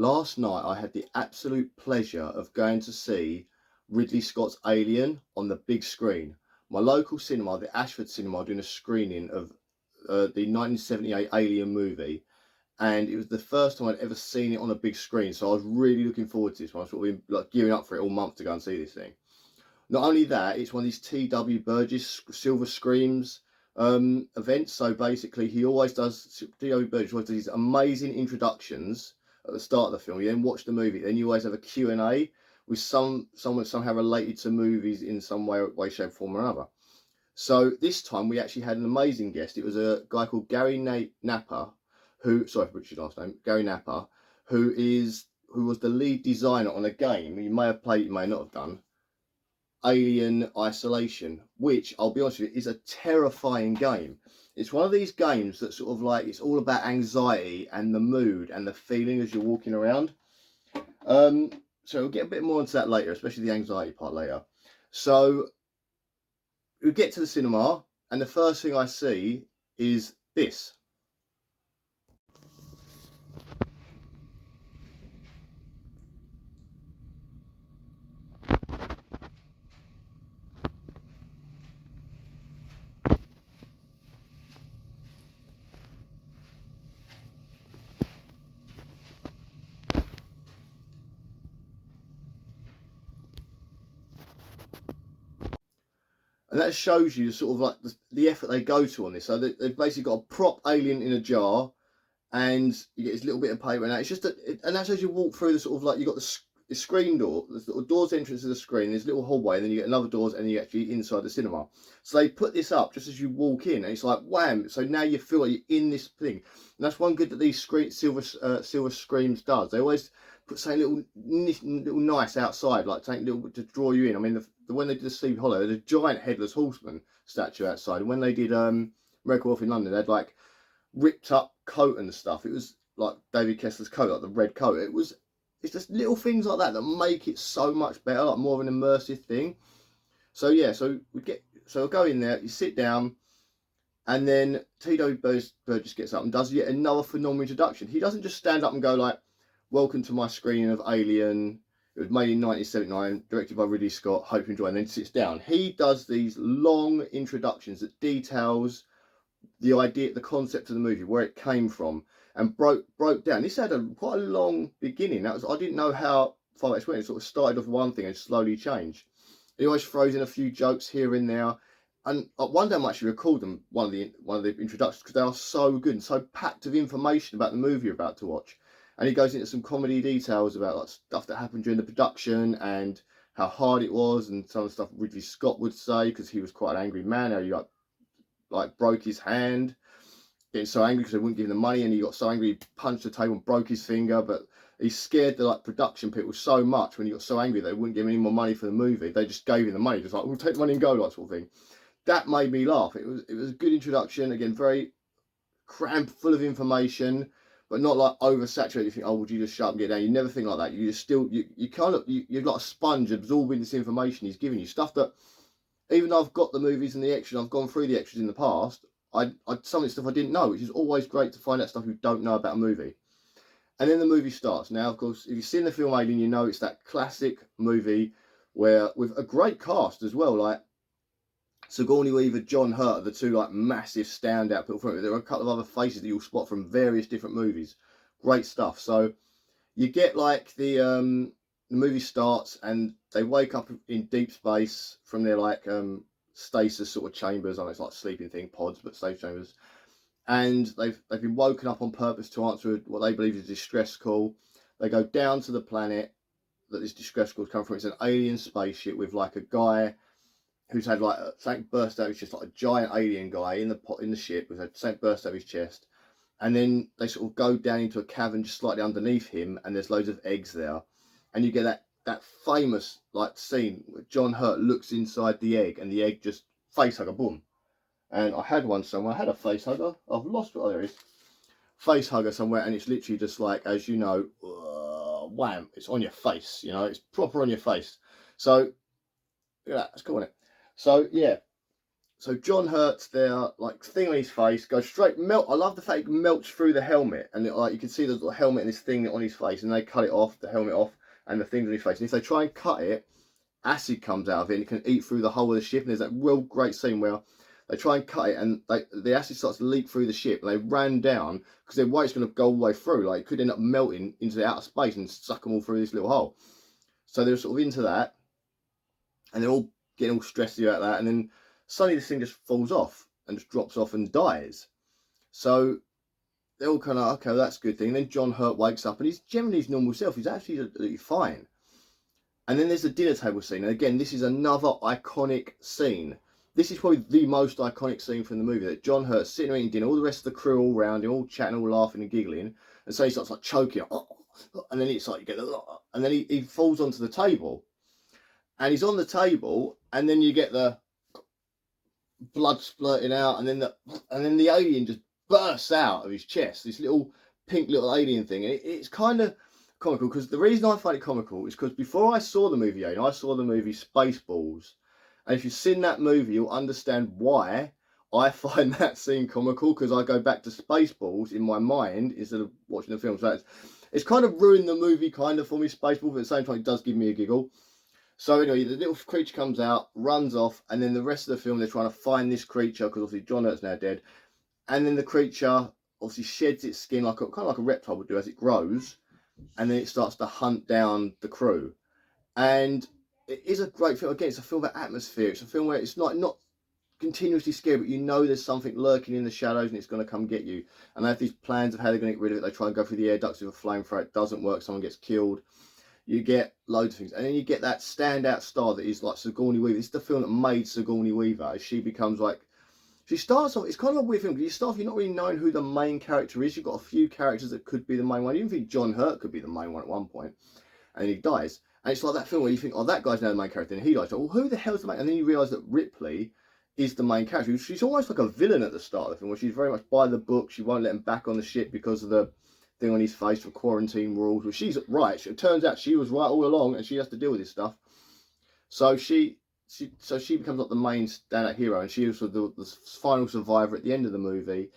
Last night I had the absolute pleasure of going to see Ridley Scott's Alien on the big screen. My local cinema, the Ashford cinema, are doing a screening of the 1978 Alien movie, and it was the first time I'd ever seen it on a big screen. So I was really looking forward to this one. I was sort of been, like, gearing up for it all month to go and see this thing. Not only that, it's one of these T.W. Burgess Silver Screams events. So basically, he always does, T.W. Burgess always does these amazing introductions at the start of the film. You then watch the movie, then you always have a Q&A with someone somehow related to movies in some way, shape, form or another. So this time we actually had an amazing guest. It was a guy called Gary Napper, who, sorry for Richard's last name, Gary Napper, who was the lead designer on a game you may have played, you may not have done, Alien Isolation, which, I'll be honest with you, is a terrifying game. It's one of these games that sort of like, it's all about anxiety and the mood and the feeling as you're walking around. So we'll get a bit more into that later, especially the anxiety part later. So we get to the cinema, and the first thing I see is this. And that shows you sort of like the effort they go to on this. So they've basically got a prop alien in a jar, and you get this little bit of paper, and that. It's just and that's as you walk through the sort of like, you've got the screen door, the little doors entrance to the screen, there's a little hallway, and then you get another doors, and you're actually inside the cinema. So they put this up just as you walk in, and it's like wham. So now you feel like you're in this thing, and that's one good that these Silver Screams does. They always put something little nice outside, like something little to draw you in. I mean, when they did the Sleepy Hollow, there's a giant headless horseman statue outside, and when they did Miracle Wolf in London, they had like ripped up coat and stuff. It was like David Kessler's coat, like the red coat. It's just little things like that that make it so much better, like more of an immersive thing. So yeah, so we'll go in there, you sit down, and then T.W. Burgess gets up and does yet another phenomenal introduction. He doesn't just stand up and go like, "Welcome to my screening of Alien. It was made in 1979, directed by Ridley Scott. Hope you enjoy." And then sits down. He does these long introductions that details the idea, the concept of the movie, where it came from, and broke down. This had quite a long beginning. I didn't know how far it went. It sort of started off one thing and slowly changed. He always throws in a few jokes here and there. And one day I actually recalled them, one of the introductions, because they are so good and so packed of information about the movie you're about to watch. And he goes into some comedy details about like stuff that happened during the production and how hard it was, and some of the stuff Ridley Scott would say, because he was quite an angry man. How he like broke his hand, getting so angry because they wouldn't give him the money, and he got so angry he punched the table and broke his finger. But he scared the like production people so much when he got so angry they wouldn't give him any more money for the movie. They just gave him the money, just like, "We'll take the money and go," like sort of thing. That made me laugh. It was a good introduction. Again, very crammed full of information, but not like oversaturated. You think, "Oh, would you just shut up and get down?" You never think like that. You just still you're like a sponge absorbing this information he's giving you, stuff that, even though I've got the movies and the extras, I've gone through the extras in the past, some of the stuff I didn't know, which is always great to find out stuff you don't know about a movie. And then the movie starts. Now, of course, if you've seen the film Alien, you know it's that classic movie where, with a great cast as well, like Sigourney Weaver, John Hurt are the two like massive standout people from it. There are a couple of other faces that you'll spot from various different movies. Great stuff. So you get like the movie starts and they wake up in deep space from their like stasis sort of chambers. I know it's like sleeping thing, pods, but safe chambers. And they've been woken up on purpose to answer what they believe is a distress call. They go down to the planet that this distress call's come from. It's an alien spaceship with like a guy who's had like something burst out of his chest, like a giant alien guy in the ship who's had something burst out of his chest. And then they sort of go down into a cavern just slightly underneath him, and there's loads of eggs there. And you get that famous like scene where John Hurt looks inside the egg, and the egg just face hugger, boom. And I had one somewhere. I had a face hugger. I've lost what there is. Face hugger somewhere, and it's literally just like, as you know, wham! It's on your face. You know, it's proper on your face. So yeah, that's cool, isn't it? So yeah, So John Hurt's there, like thing on his face, goes straight melt. I love the fact it melts through the helmet, and like you can see the little helmet and this thing on his face, and they cut it off, the helmet off, and the things on his face. And if they try and cut it, acid comes out of it, and it can eat through the whole of the ship. And there's that real great scene where they try and cut it, and the acid starts to leak through the ship, and they ran down because their weight's going to go all the way through. Like it could end up melting into the outer space and suck them all through this little hole. So they're sort of into that, and they're all getting all stressed about that, and then suddenly this thing just falls off and just drops off and dies. So they're all kind of, okay, well, that's a good thing. And then John Hurt wakes up and he's generally his normal self. He's actually fine. And then there's the dinner table scene. And again, this is another iconic scene. This is probably the most iconic scene from the movie, that John Hurt's sitting eating dinner, all the rest of the crew all around him, all chatting, all laughing and giggling. And so he starts like choking, and then it's like, you get, and then he falls onto the table. And he's on the table, and then you get the blood splurting out, and then the alien just bursts out of his chest, this little pink little alien thing. And it's kind of comical, because the reason I find it comical is because before I saw the movie Alien, I saw the movie Spaceballs, and if you've seen that movie, you'll understand why I find that scene comical, because I go back to Spaceballs in my mind instead of watching the film. So it's kind of ruined the movie kind of for me, Spaceballs, but at the same time it does give me a giggle. So anyway, the little creature comes out, runs off, and then the rest of the film, they're trying to find this creature, because obviously John Hurt's now dead. And then the creature obviously sheds its skin kind of like a reptile would do as it grows, and then it starts to hunt down the crew. And it is a great film. Again, it's a film about atmosphere. It's a film where it's not continuously scary, but you know there's something lurking in the shadows and it's going to come get you. And they have these plans of how they're going to get rid of it. They try and go through the air ducts with a flamethrower. It doesn't work. Someone gets killed. You get loads of things, and then you get that standout star that is like Sigourney Weaver. It's the film that made Sigourney Weaver. She becomes like, she starts off, it's kind of a weird film, because you start off, you're not really knowing who the main character is. You've got a few characters that could be the main one. You even think John Hurt could be the main one at one point, and then he dies. And it's like that film where you think, oh, that guy's now the main character, and he dies. Well, who the hell's the main? And then you realise that Ripley is the main character. She's almost like a villain at the start of the film, where she's very much by the book. She won't let him back on the ship because of the thing on his face for quarantine rules. Well, she's right. It turns out she was right all along, and she has to deal with this stuff. So she becomes like the main standout hero, and she was the final survivor at the end of the movie.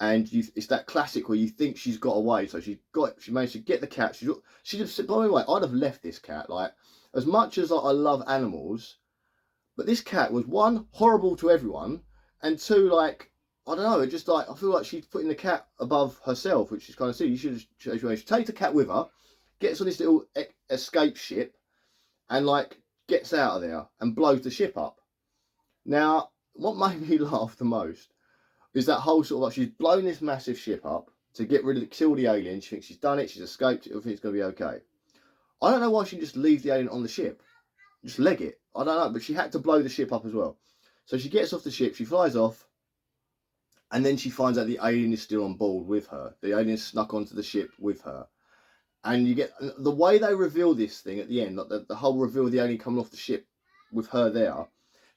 And it's that classic where you think she's got away. So she managed to get the cat. She just, by the way, I'd have left this cat. Like, as much as I love animals, but this cat was, one, horrible to everyone, and two, like, I don't know, it just like, I feel like she's putting the cat above herself, which is kind of silly. She take the cat with her, gets on this little escape ship, and like gets out of there and blows the ship up. Now, what made me laugh the most is that whole sort of like, she's blown this massive ship up to get rid of kill the alien. She thinks she's done it, she's escaped, everything's going to be okay. I don't know why she didn't just leave the alien on the ship, just leg it. I don't know, but she had to blow the ship up as well. So she gets off the ship, she flies off. And then she finds out the alien is still on board with her. The alien snuck onto the ship with her. And you get the way they reveal this thing at the end, like the whole reveal of the alien coming off the ship with her there.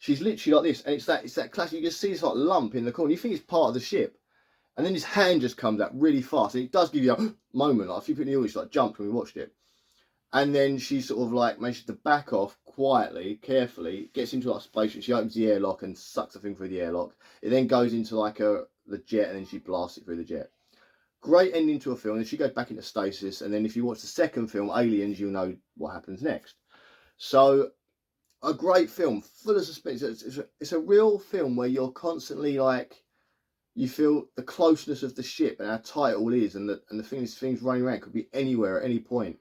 She's literally like this, and it's that classic. You just see this like lump in the corner. You think it's part of the ship, and then his hand just comes out really fast, and it does give you a moment. Like, if you put in the audience, like jumped when we watched it. And then she sort of like manages to back off quietly, carefully, gets into like space, and she opens the airlock and sucks the thing through the airlock. It then goes into like the jet, and then she blasts it through the jet. Great ending to a film. And she goes back into stasis, and then if you watch the second film, Aliens, you'll know what happens next. So, a great film, full of suspense. It's a real film where you're constantly like, you feel the closeness of the ship and how tight it all is, and the things running around could be anywhere at any point.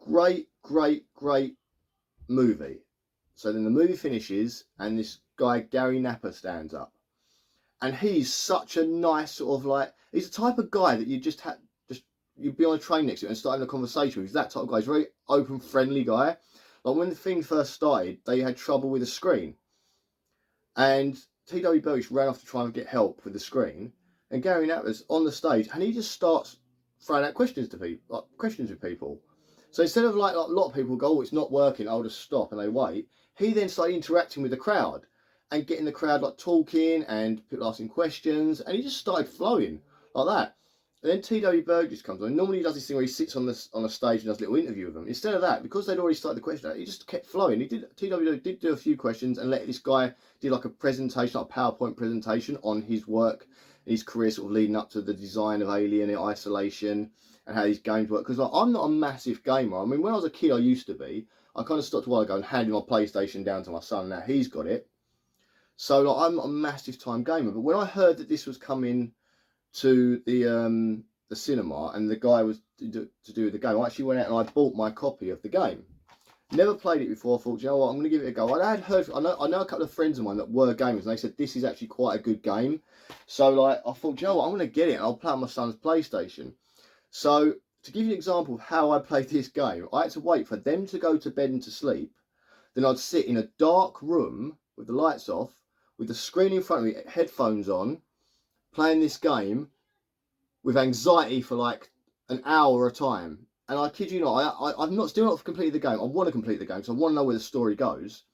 Great movie. So then the movie finishes, and this guy Gary Napper stands up, and he's such a nice sort of like, he's the type of guy that you'd be on a train next to him and start having a conversation with. He's that type of guy. He's a very open, friendly guy. Like, when the thing first started, they had trouble with the screen, and T.W. Burgess ran off to try and get help with the screen, and Gary Napper's on the stage, and he just starts throwing out questions with people. So instead of like a lot of people go, oh, it's not working, I'll just stop, and they wait, he then started interacting with the crowd and getting the crowd like talking and people asking questions, and he just started flowing like that. And then TW Burgess comes on. Normally he does this thing where he sits on a stage and does a little interview with them. Instead of that, because they'd already started the question, he just kept flowing. TW did do a few questions and let this guy do like a presentation, like a PowerPoint presentation on his work, his career sort of leading up to the design of Alien and Isolation and how these games work. Because like, I'm not a massive gamer. I mean, when I was a kid, I used to be. I kind of stopped a while ago and handed my PlayStation down to my son. Now he's got it. So like, I'm not a massive time gamer. But when I heard that this was coming to the cinema and the guy was to do the game, I actually went out and I bought my copy of the game. Never played it before. I thought, you know what, I'm going to give it a go. I know a couple of friends of mine that were gamers and they said this is actually quite a good game. So like I thought, you know what, I'm going to get it and I'll play on my son's PlayStation. So to give you an example of how I played this game, I had to wait for them to go to bed and to sleep. Then I'd sit in a dark room with the lights off, with the screen in front of me, headphones on, playing this game with anxiety for like an hour at a time. And I kid you not, I've still not completed the game. I want to complete the game because I want to know where the story goes.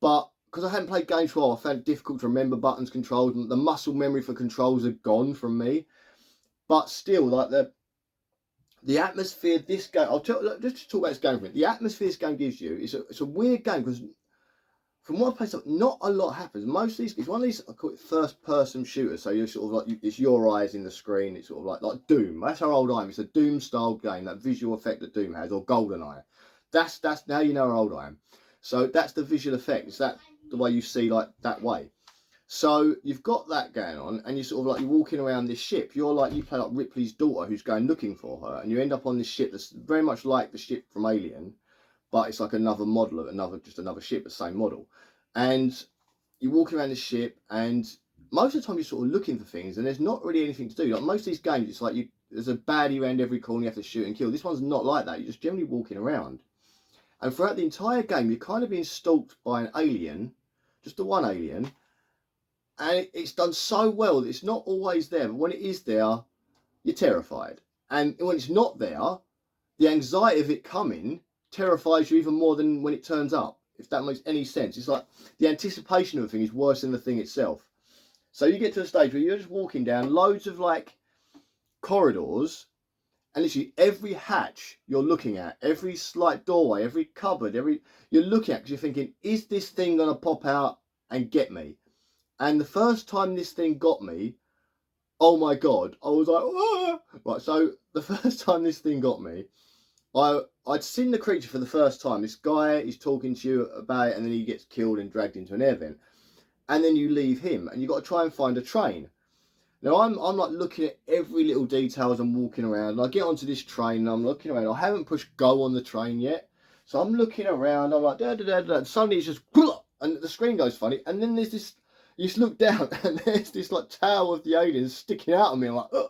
But because I hadn't played games for a while, I found it difficult to remember buttons, controls, and the muscle memory for controls had gone from me. But still, like the atmosphere this game, just talk about this game for a minute. The atmosphere this game gives you is it's a weird game because from what I played, not a lot happens. Most of these, it's one of these, I call it first-person shooters. So you're sort of like, it's your eyes in the screen. It's sort of like Doom. That's how old I am. It's a Doom-style game, that visual effect that Doom has, or GoldenEye. That's now you know how old I am. So that's the visual effect. It's that the way you see like that way. So you've got that going on, and you're sort of like you're walking around this ship. You're like you play like Ripley's daughter who's going looking for her, and you end up on this ship that's very much like the ship from Alien. But it's like another model of another ship, the same model. And you're walking around the ship, and most of the time you're sort of looking for things, and there's not really anything to do. Like most of these games, it's like there's a baddie around every corner, you have to shoot and kill. This one's not like that. You're just generally walking around. And throughout the entire game, you're kind of being stalked by an alien, just the one alien. And it's done so well that it's not always there, but when it is there, you're terrified. And when it's not there, the anxiety of it coming terrifies you even more than when it turns up, if that makes any sense. It's like the anticipation of a thing is worse than the thing itself. So you get to a stage where you're just walking down loads of like corridors, and literally every hatch you're looking at, every slight doorway, every cupboard, you're looking at because you're thinking, is this thing going to pop out and get me? And the first time this thing got me, oh my God, I was like, ah! Right, so the first time this thing got me, I'd seen the creature for the first time. This guy is talking to you about it, and then he gets killed and dragged into an air vent. And then you leave him, and you've got to try and find a train. Now, I'm like looking at every little detail as I'm walking around. And I get onto this train, and I'm looking around. I haven't pushed go on the train yet. So I'm looking around. I'm like, da da da da. And suddenly it's just, and the screen goes funny. And then there's this, you just look down, and there's this like tail of the aliens sticking out of me. I'm like, what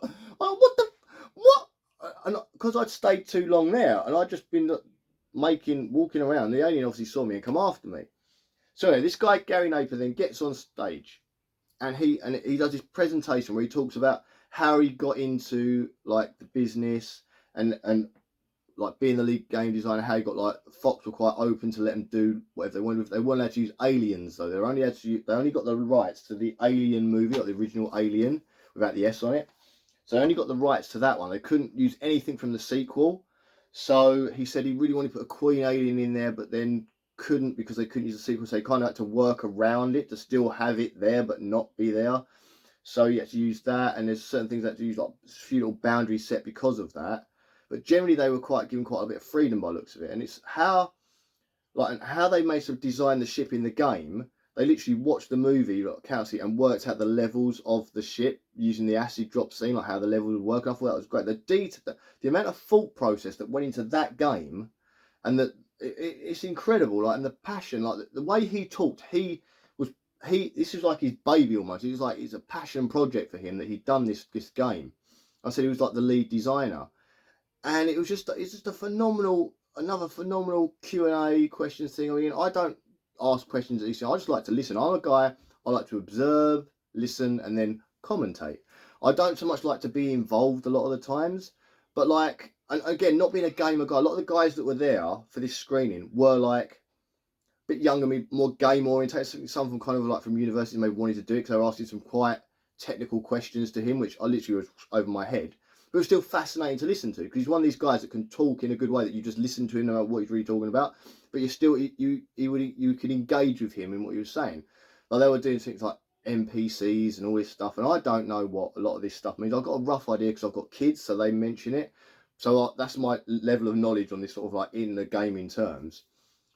the, what? And because I'd stayed too long there, and I'd just been walking around, the alien obviously saw me and come after me. So anyway, this guy Gary Napier then gets on stage, and he does this presentation where he talks about how he got into like the business and like being the lead game designer, how he got like Fox were quite open to let them do whatever they wanted. They weren't allowed to use aliens though. They only got the rights to the Alien movie, like the original Alien, without the S on it. So they only got the rights to that one. They couldn't use anything from the sequel. So he said he really wanted to put a Queen Alien in there, but then couldn't because they couldn't use the sequel. So he kind of had to work around it to still have it there, but not be there. So he had to use that. And there's certain things that had to use, like a few little boundaries set because of that. But generally they were given quite a bit of freedom by the looks of it. And it's how they may sort of design the ship in the game. They literally watched the movie, like Kelsey, and worked out the levels of the ship using the acid drop scene, like how the levels would work. I thought that was great. The amount of thought process that went into that game, and it's incredible. Like, and the passion, like the way he talked, this was like his baby almost. It was like it's a passion project for him that he'd done this game. I said he was like the lead designer, and it's just a another phenomenal Q&A questions thing. I mean, I don't ask questions easily. I just like to listen. I'm a guy, I like to observe, listen, and then commentate. I don't so much like to be involved a lot of the times, but like, and again, not being a gamer guy, a lot of the guys that were there for this screening were like a bit younger, more game oriented. Some of them kind of like from university maybe wanted to do it because they were asking some quite technical questions to him, which I literally was over my head. But it was still fascinating to listen to, because he's one of these guys that can talk in a good way that you just listen to him no matter what he's really talking about. But you could engage with him in what he was saying. Like, they were doing things like NPCs and all this stuff, and I don't know what a lot of this stuff means. I've got a rough idea because I've got kids, so they mention it. So that's my level of knowledge on this sort of like in the gaming terms.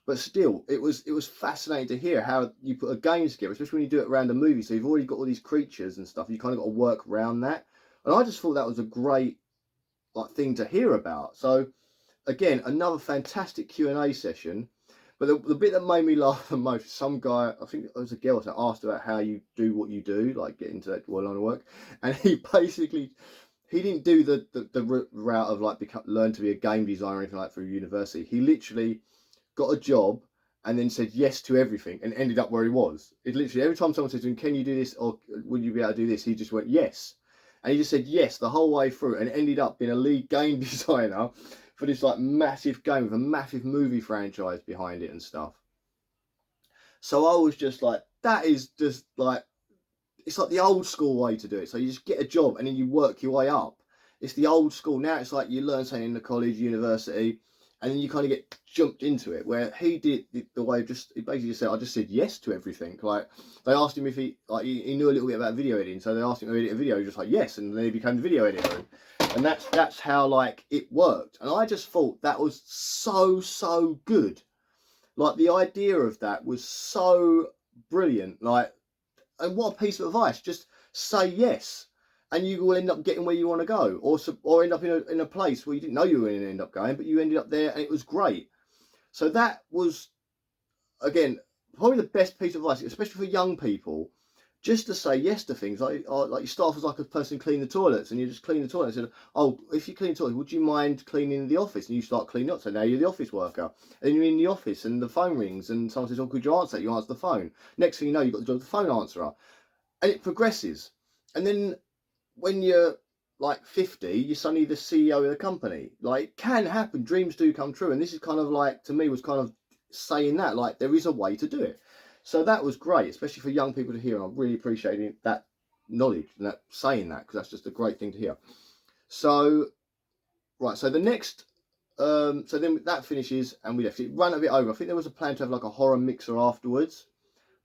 But still, it was fascinating to hear how you put a game together, especially when you do it around a movie. So you've already got all these creatures and stuff. You kind of got to work around that. And I just thought that was a great like thing to hear about. So again, another fantastic Q&A session. But the bit that made me laugh the most, some guy, I think it was a girl, that asked about how you do what you do, like get into that line of work. And he basically, he didn't do the route of like learn to be a game designer or anything like that through university. He literally got a job and then said yes to everything and ended up where he was. It literally, every time someone said to him, can you do this or would you be able to do this, he just went yes. And he just said yes the whole way through and ended up being a lead game designer for this like massive game with a massive movie franchise behind it and stuff. So I was just like, that is just like, it's like the old school way to do it. So you just get a job and then you work your way up. It's the old school. Now it's like you learn something in the college, university, and then you kind of get jumped into it, where he did the way of he basically just said, I just said yes to everything. Like, they asked him if he knew a little bit about video editing, so they asked him to edit a video, he was just like yes, and then he became the video editor. And that's how like it worked. And I just thought that was so good. Like, the idea of that was so brilliant. Like, and what a piece of advice. Just say yes, and you will end up getting where you want to go, or end up in a place where you didn't know you were going to end up going, but you ended up there and it was great. So that was, again, probably the best piece of advice, especially for young people, just to say yes to things. Like you start off as like a person cleaning the toilets, and you just clean the toilet and said, oh, if you clean the toilet, would you mind cleaning the office? And you start cleaning up, so now you're the office worker. And then you're in the office and the phone rings and someone says, oh, could you answer that? You answer the phone. Next thing you know, you've got the job of the phone answerer. And it progresses. And then when you're like 50, you're suddenly the CEO of the company. Like, it can happen. Dreams do come true. And this is kind of like, to me, was kind of saying that, like, there is a way to do it. So that was great, especially for young people to hear. And I'm really appreciating that knowledge and that saying that, because that's just a great thing to hear. So, right. So the next, so then that finishes and we left. It ran a bit over. I think there was a plan to have like a horror mixer afterwards,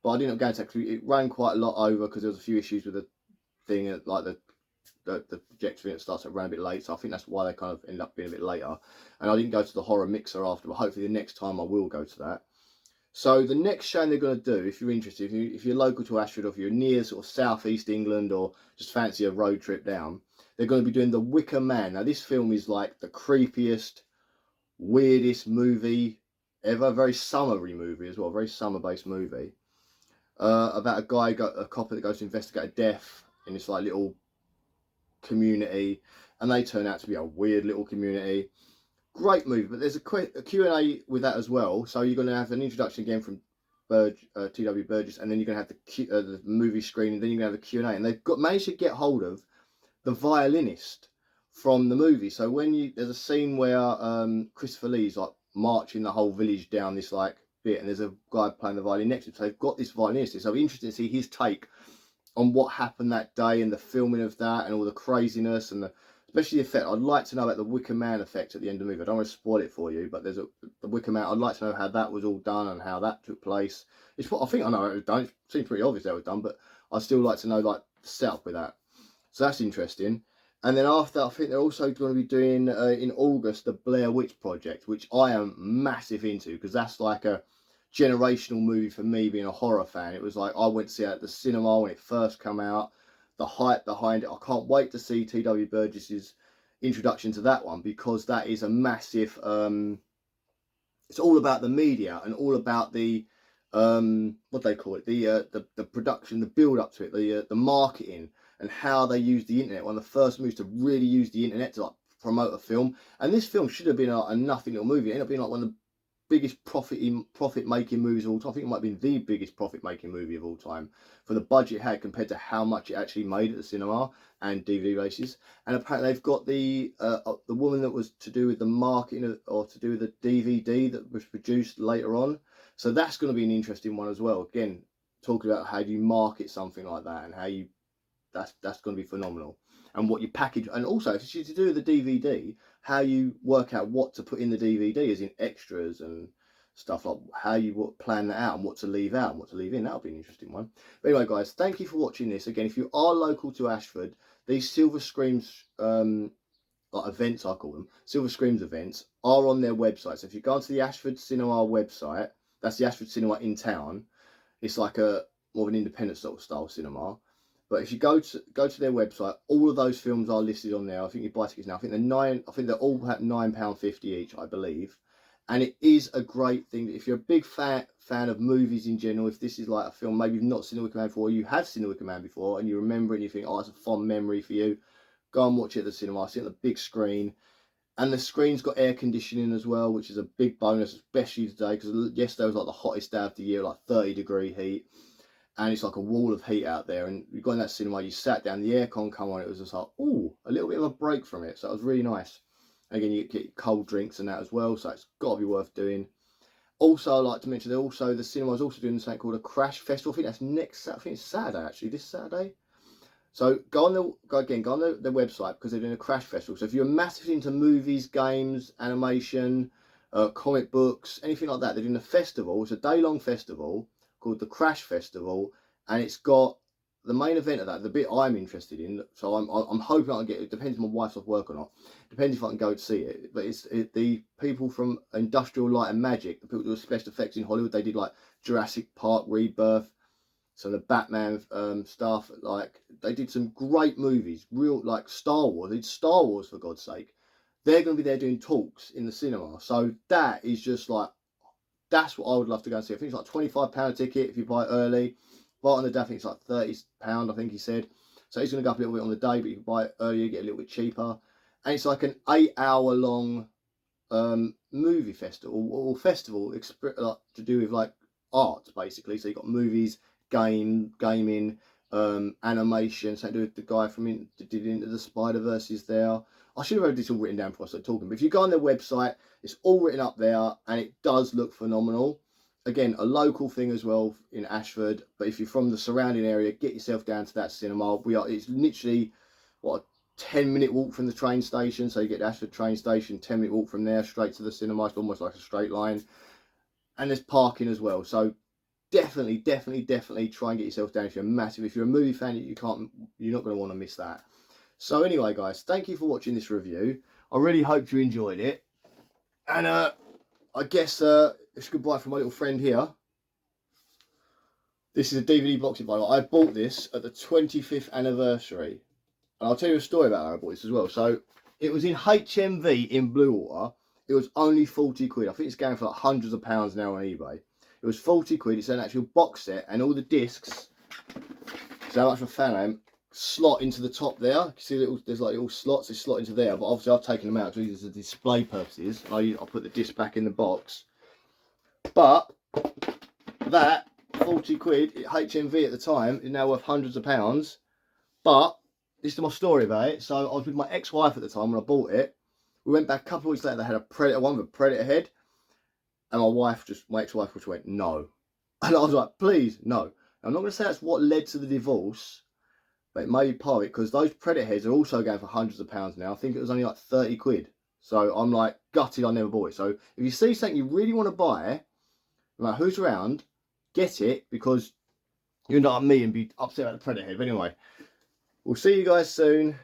but I didn't go into that because it ran quite a lot over because there was a few issues with the thing, like the projector thing that starts to run a bit late. So I think that's why they kind of ended up being a bit later. And I didn't go to the horror mixer after, but hopefully the next time I will go to that. So the next show they're going to do, if you're interested, if you're local to Ashford, or if you're near sort of southeast England, or just fancy a road trip down, they're going to be doing The Wicker Man. Now, this film is like the creepiest, weirdest movie ever. Very summery movie as well, very summer-based movie. About a cop that goes to investigate a death in this like little community, and they turn out to be a weird little community. Great movie, but there's a Q&A with that as well. So you're going to have an introduction again from T.W. Burgess, and then you're going to have the movie screen, and then you're going to have the Q&A. And they've managed to get hold of the violinist from the movie. So there's a scene where Christopher Lee's like marching the whole village down this like bit, and there's a guy playing the violin next to him. So they've got this violinist. So it'll be interesting to see his take on what happened that day and the filming of that and all the craziness and especially the effect. I'd like to know about the Wicker Man effect at the end of the movie. I don't want to spoil it for you, but there's the Wicker Man. I'd like to know how that was all done and how that took place. It's what I think I know it was done. It seems pretty obvious that it was done, but I'd still like to know like the setup with that. So that's interesting. And then after, I think they're also going to be doing in August the Blair Witch Project, which I am massive into, because that's like a generational movie for me, being a horror fan. It was like I went to see it at the cinema when it first came out. The hype behind it. I can't wait to see T.W. Burgess's introduction to that one, because that is a massive. It's all about the media and all about the what they call it, the production, the build up to it, the marketing, and how they use the internet. One of the first movies to really use the internet to like promote a film. And this film should have been a nothing little movie. It ended up being like one of the biggest profit making movies of all time. I think it might have been the biggest profit making movie of all time for the budget it had compared to how much it actually made at the cinema and DVD releases. And apparently they've got the woman that was to do with the marketing or to do with the DVD that was produced later on. So that's going to be an interesting one as well. Again, talking about how do you market something like that and how you that's going to be phenomenal. And what you package, and also if you to do the DVD, how you work out what to put in the DVD, as in extras and stuff, like how you plan that out and what to leave out and what to leave in. That'll be an interesting one. But anyway, guys, thank you for watching this. Again, if you are local to Ashford, these Silver Screams like events, I call them Silver Screams events, are on their website. So if you go onto the Ashford Cinema website, that's the Ashford Cinema in town. It's like a more of an independent sort of style cinema. But if you go to their website, all of those films are listed on there. I think you buy tickets now. I think they're all at £9.50 each, I believe. And it is a great thing. If you're a big fan of movies in general, if this is like a film maybe you've not seen The Wicker Man before, or you have seen The Wicker Man before, and you remember it and you think, oh, it's a fond memory for you, go and watch it at the cinema. See it on the big screen. And the screen's got air conditioning as well, which is a big bonus, especially today, because yesterday was like the hottest day of the year, like 30-degree heat. And it's like a wall of heat out there. And you got in that cinema, you sat down, the aircon come on, it was just like, ooh, a little bit of a break from it. So it was really nice. Again, you get cold drinks and that as well, so it's got to be worth doing. Also, I'd like to mention, the cinema is also doing something called a Crash Festival. I think that's I think it's Saturday, actually, this Saturday. So go on the website, because they're doing a Crash Festival. So if you're massively into movies, games, animation, comic books, anything like that, they're doing a festival. It's a day-long festival called the Crash Festival, and it's got the main event of that, the bit I'm interested in. So I'm hoping I can get it. Depends if my wife's off work or not. Depends if I can go to see it. But it's the people from Industrial Light and Magic, the people who do special effects in Hollywood. They did like Jurassic Park, Rebirth, so the Batman stuff. Like they did some great movies, real like Star Wars. They did Star Wars, for God's sake. They're going to be there doing talks in the cinema. So that is just like, that's what I would love to go and see. I think it's like £25 a ticket if you buy it early. Buy it on the day, I think it's like £30, I think he said. So he's going to go up a little bit on the day, but you can buy it earlier, get a little bit cheaper. And it's like an 8-hour long movie festival, or festival like, to do with like art, basically. So you've got movies, gaming, animation, something to do with the guy from did Into the Spider-Verse is there. I should have had this all written down before I started talking, but if you go on their website, it's all written up there, and it does look phenomenal. Again, a local thing as well in Ashford, but if you're from the surrounding area, get yourself down to that cinema. It's literally, what, a 10-minute walk from the train station, so you get to Ashford train station, 10-minute walk from there, straight to the cinema. It's almost like a straight line. And there's parking as well, so definitely try and get yourself down if you're massive. If you're a movie fan, you're not going to want to miss that. So anyway, guys, thank you for watching this review. I really hope you enjoyed it. And I guess it's goodbye from my little friend here. This is a DVD box, by the way. I bought this at the 25th anniversary. And I'll tell you a story about how I bought this as well. So it was in HMV in Bluewater. It was only 40 quid. I think it's going for like hundreds of pounds now on eBay. It was 40 quid. It's an actual box set, and all the discs, so how much of a fan I am, slot into the top there. You see there's like little slots, they slot into there, but obviously I've taken them out to use as display purposes. I'll put the disc back in the box. But that 40 quid at HMV at the time is now worth hundreds of pounds. But this is my story about it. So I was with my ex-wife at the time when I bought it. We went back a couple of weeks later. They had a Predator one with a Predator head, and my ex-wife just went no, and I was like, please no. I'm not going to say that's what led to the divorce, but it may be part of it, because those Predator heads are also going for hundreds of pounds now. I think it was only like 30 quid. So I'm like gutted I never bought it. So if you see something you really want to buy, no matter who's around, get it, because you're not like me and be upset about the Predator head. But anyway, we'll see you guys soon,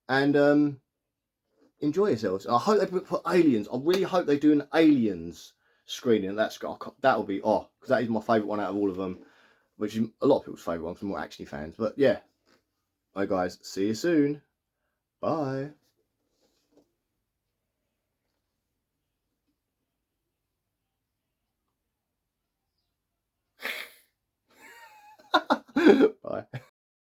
and enjoy yourselves. And I hope they put Aliens. I really hope they do an Aliens screening at that screen. That'll be because that is my favourite one out of all of them, which is a lot of people's favourite one, for more action fans. But yeah, bye guys, see you soon, bye.